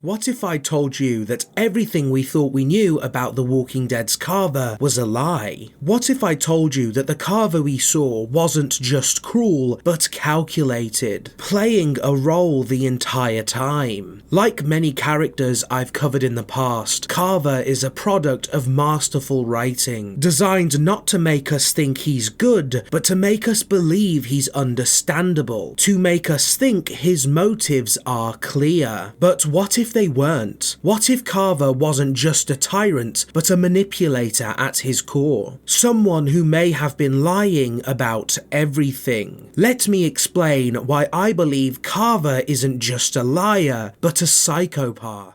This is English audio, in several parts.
What if I told you that everything we thought we knew about The Walking Dead's Carver was a lie? What if I told you that the Carver we saw wasn't just cruel, but calculated, playing a role the entire time? Like many characters I've covered in the past, Carver is a product of masterful writing, designed not to make us think he's good, but to make us believe he's understandable, to make us think his motives are clear. But what if they weren't? What if Carver wasn't just a tyrant, but a manipulator at his core? Someone who may have been lying about everything. Let me explain why I believe Carver isn't just a liar, but a psychopath.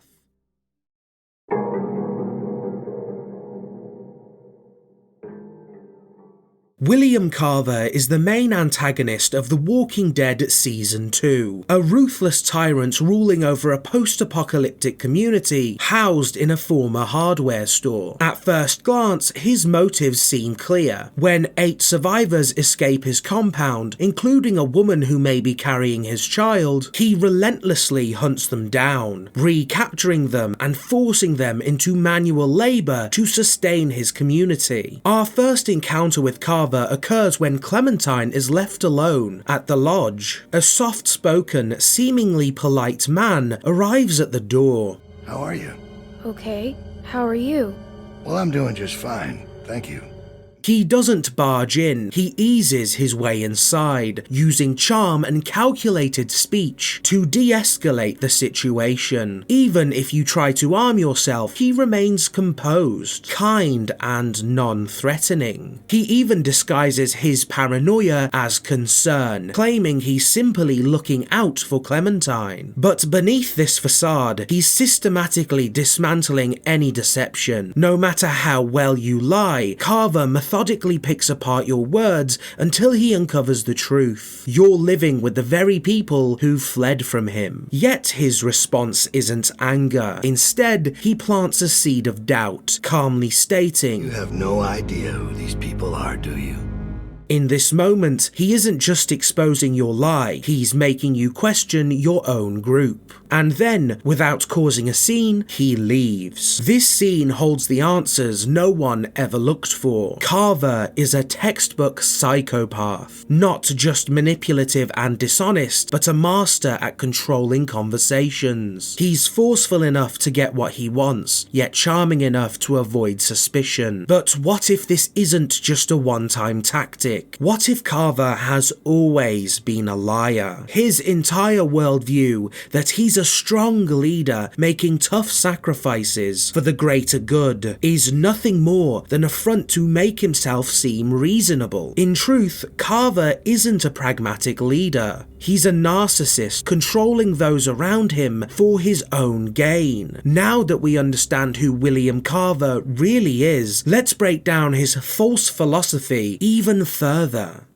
William Carver is the main antagonist of The Walking Dead Season 2, a ruthless tyrant ruling over a post-apocalyptic community housed in a former hardware store. At first glance, his motives seem clear. When 8 survivors escape his compound, including a woman who may be carrying his child, he relentlessly hunts them down, recapturing them and forcing them into manual labour to sustain his community. Our first encounter with Carver occurs when Clementine is left alone at the lodge. A soft-spoken, seemingly polite man arrives at the door. How are you? Okay, how are you? Well, I'm doing just fine, thank you. He doesn't barge in, he eases his way inside, using charm and calculated speech to de-escalate the situation. Even if you try to arm yourself, he remains composed, kind and non-threatening. He even disguises his paranoia as concern, claiming he's simply looking out for Clementine. But beneath this facade, he's systematically dismantling any deception. No matter how well you lie, Carver methodically picks apart your words until he uncovers the truth. You're living with the very people who fled from him. Yet his response isn't anger. Instead, he plants a seed of doubt, calmly stating, You have no idea who these people are, do you? In this moment, he isn't just exposing your lie, he's making you question your own group. And then, without causing a scene, he leaves. This scene holds the answers no one ever looked for. Carver is a textbook psychopath, not just manipulative and dishonest, but a master at controlling conversations. He's forceful enough to get what he wants, yet charming enough to avoid suspicion. But what if this isn't just a one-time tactic? What if Carver has always been a liar? His entire worldview, that he's a strong leader making tough sacrifices for the greater good, is nothing more than a front to make himself seem reasonable. In truth, Carver isn't a pragmatic leader. He's a narcissist controlling those around him for his own gain. Now that we understand who William Carver really is, let's break down his false philosophy even further.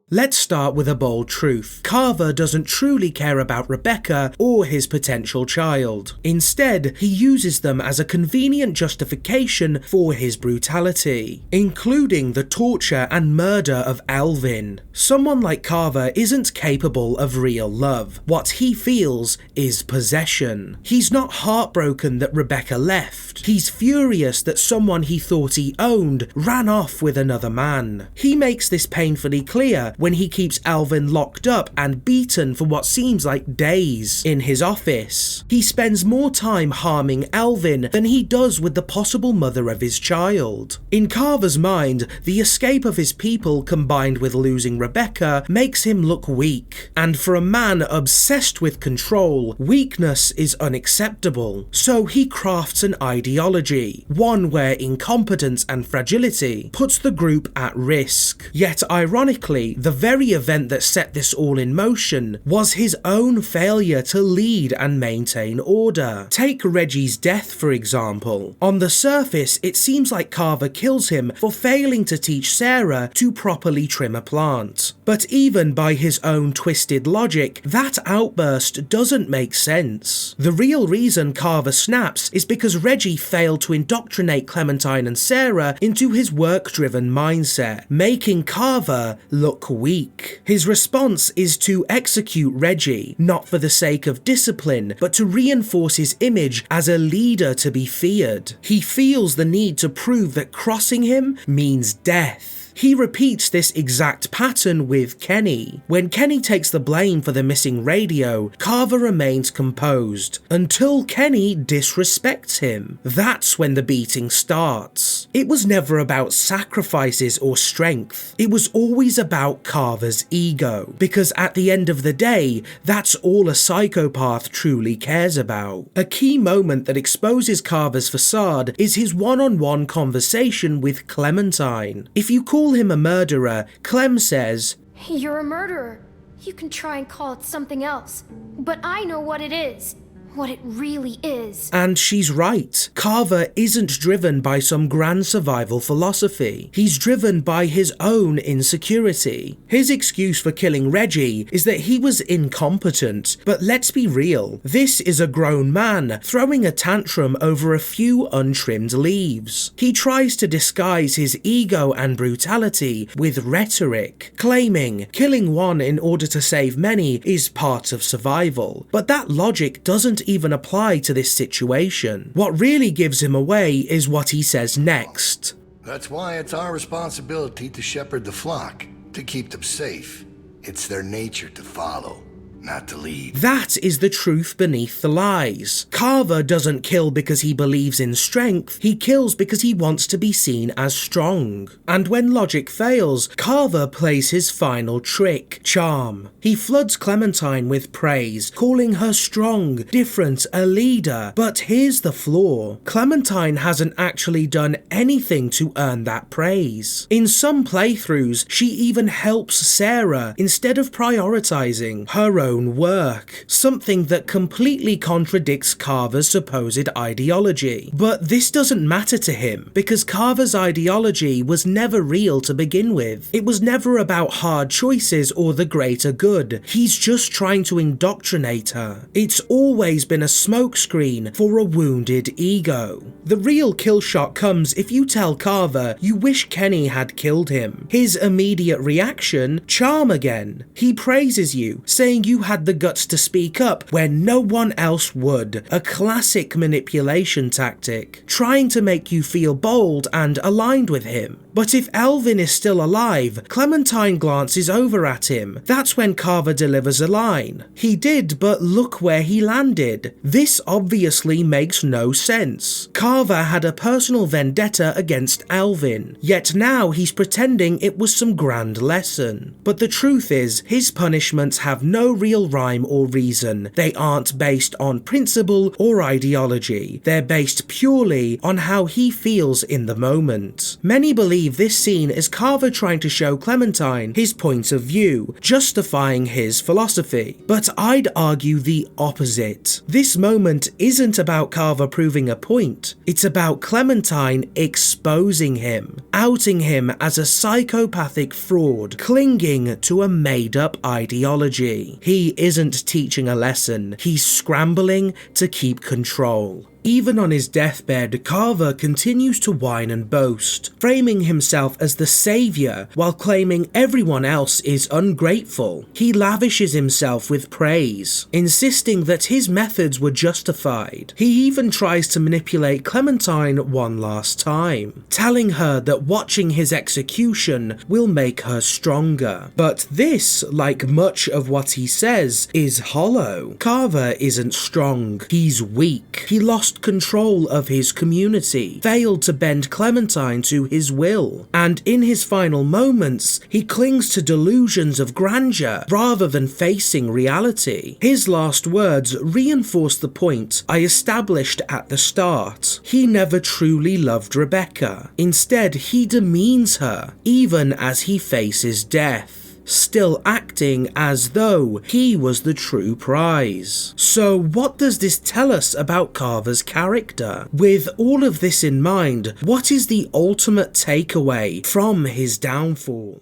Let's start with a bold truth. Carver doesn't truly care about Rebecca or his potential child. Instead, he uses them as a convenient justification for his brutality, including the torture and murder of Alvin. Someone like Carver isn't capable of real love. What he feels is possession. He's not heartbroken that Rebecca left. He's furious that someone he thought he owned ran off with another man. He makes this painfully clear when he keeps Alvin locked up and beaten for what seems like days in his office. He spends more time harming Alvin than he does with the possible mother of his child. In Carver's mind, the escape of his people combined with losing Rebecca makes him look weak. And for a man obsessed with control, weakness is unacceptable. So he crafts an ideology, one where incompetence and fragility puts the group at risk. Yet ironically, the very event that set this all in motion was his own failure to lead and maintain order. Take Reggie's death, for example. On the surface, it seems like Carver kills him for failing to teach Sarah to properly trim a plant. But even by his own twisted logic, that outburst doesn't make sense. The real reason Carver snaps is because Reggie failed to indoctrinate Clementine and Sarah into his work-driven mindset, making Carver look weak. His response is to execute Reggie, not for the sake of discipline, but to reinforce his image as a leader to be feared. He feels the need to prove that crossing him means death. He repeats this exact pattern with Kenny. When Kenny takes the blame for the missing radio, Carver remains composed, until Kenny disrespects him. That's when the beating starts. It was never about sacrifices or strength. It was always about Carver's ego, because at the end of the day, that's all a psychopath truly cares about. A key moment that exposes Carver's facade is his one-on-one conversation with Clementine. If you call him a murderer, Clem says, You're a murderer. You can try and call it something else, but I know what it is. What it really is. And she's right. Carver isn't driven by some grand survival philosophy. He's driven by his own insecurity. His excuse for killing Reggie is that he was incompetent, but let's be real. This is a grown man throwing a tantrum over a few untrimmed leaves. He tries to disguise his ego and brutality with rhetoric, claiming killing one in order to save many is part of survival. But that logic doesn't even apply to this situation. What really gives him away is what he says next. That's why it's our responsibility to shepherd the flock, to keep them safe. It's their nature to follow, not to lead. That is the truth beneath the lies. Carver doesn't kill because he believes in strength, he kills because he wants to be seen as strong. And when logic fails, Carver plays his final trick, charm. He floods Clementine with praise, calling her strong, different, a leader. But here's the flaw. Clementine hasn't actually done anything to earn that praise. In some playthroughs, she even helps Sarah instead of prioritizing her own work, something that completely contradicts Carver's supposed ideology. But this doesn't matter to him, because Carver's ideology was never real to begin with. It was never about hard choices or the greater good. He's just trying to indoctrinate her. It's always been a smokescreen for a wounded ego. The real kill shot comes if you tell Carver you wish Kenny had killed him. His immediate reaction, charm again. He praises you, saying you had the guts to speak up when no one else would. A classic manipulation tactic, trying to make you feel bold and aligned with him. But if Alvin is still alive, Clementine glances over at him. That's when Carver delivers a line. He did, but look where he landed. This obviously makes no sense. Carver had a personal vendetta against Alvin, yet now he's pretending it was some grand lesson. But the truth is, his punishments have no real rhyme or reason. They aren't based on principle or ideology. They're based purely on how he feels in the moment. Many believe this scene is Carver trying to show Clementine his point of view, justifying his philosophy. But I'd argue the opposite. This moment isn't about Carver proving a point. It's about Clementine exposing him, outing him as a psychopathic fraud, clinging to a made-up ideology. He isn't teaching a lesson. He's scrambling to keep control. Even on his deathbed, Carver continues to whine and boast, framing himself as the savior while claiming everyone else is ungrateful. He lavishes himself with praise, insisting that his methods were justified. He even tries to manipulate Clementine one last time, telling her that watching his execution will make her stronger. But this, like much of what he says, is hollow. Carver isn't strong. He's weak. He lost control of his community, failed to bend Clementine to his will, and in his final moments, he clings to delusions of grandeur rather than facing reality. His last words reinforce the point I established at the start. He never truly loved Rebecca. Instead, he demeans her, even as he faces death, still acting as though he was the true prize. So what does this tell us about Carver's character? With all of this in mind, what is the ultimate takeaway from his downfall?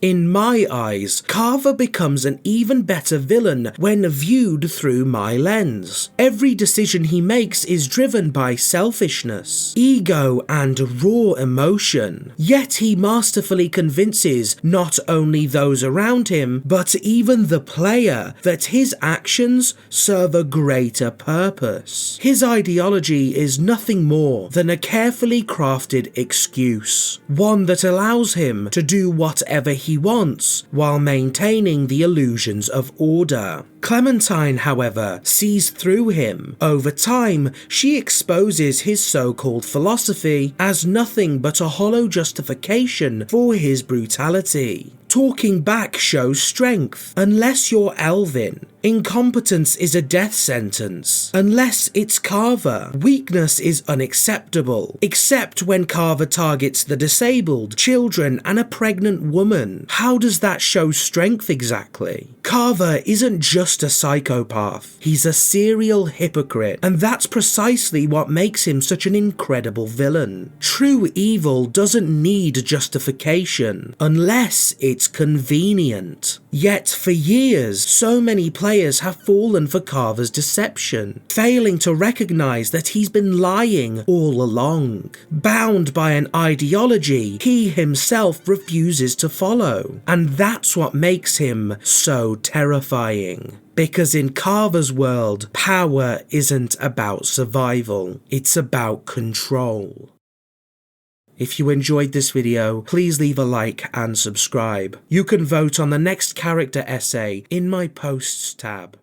In my eyes, Carver becomes an even better villain when viewed through my lens. Every decision he makes is driven by selfishness, ego, and raw emotion. Yet he masterfully convinces not only those around him, but even the player that his actions serve a greater purpose. His ideology is nothing more than a carefully crafted excuse, one that allows him to do whatever he wants while maintaining the illusions of order. Clementine, however, sees through him. Over time, she exposes his so-called philosophy as nothing but a hollow justification for his brutality. Talking back shows strength, unless you're Elvin. Incompetence is a death sentence, unless it's Carver. Weakness is unacceptable, except when Carver targets the disabled, children, and a pregnant woman. How does that show strength exactly? Carver isn't just a psychopath, he's a serial hypocrite, and that's precisely what makes him such an incredible villain. True evil doesn't need justification, unless it's convenient. Yet for years, so many players have fallen for Carver's deception, failing to recognize that he's been lying all along, bound by an ideology he himself refuses to follow. And that's what makes him so terrifying. Because in Carver's world, power isn't about survival, it's about control. If you enjoyed this video, please leave a like and subscribe. You can vote on the next character essay in my posts tab.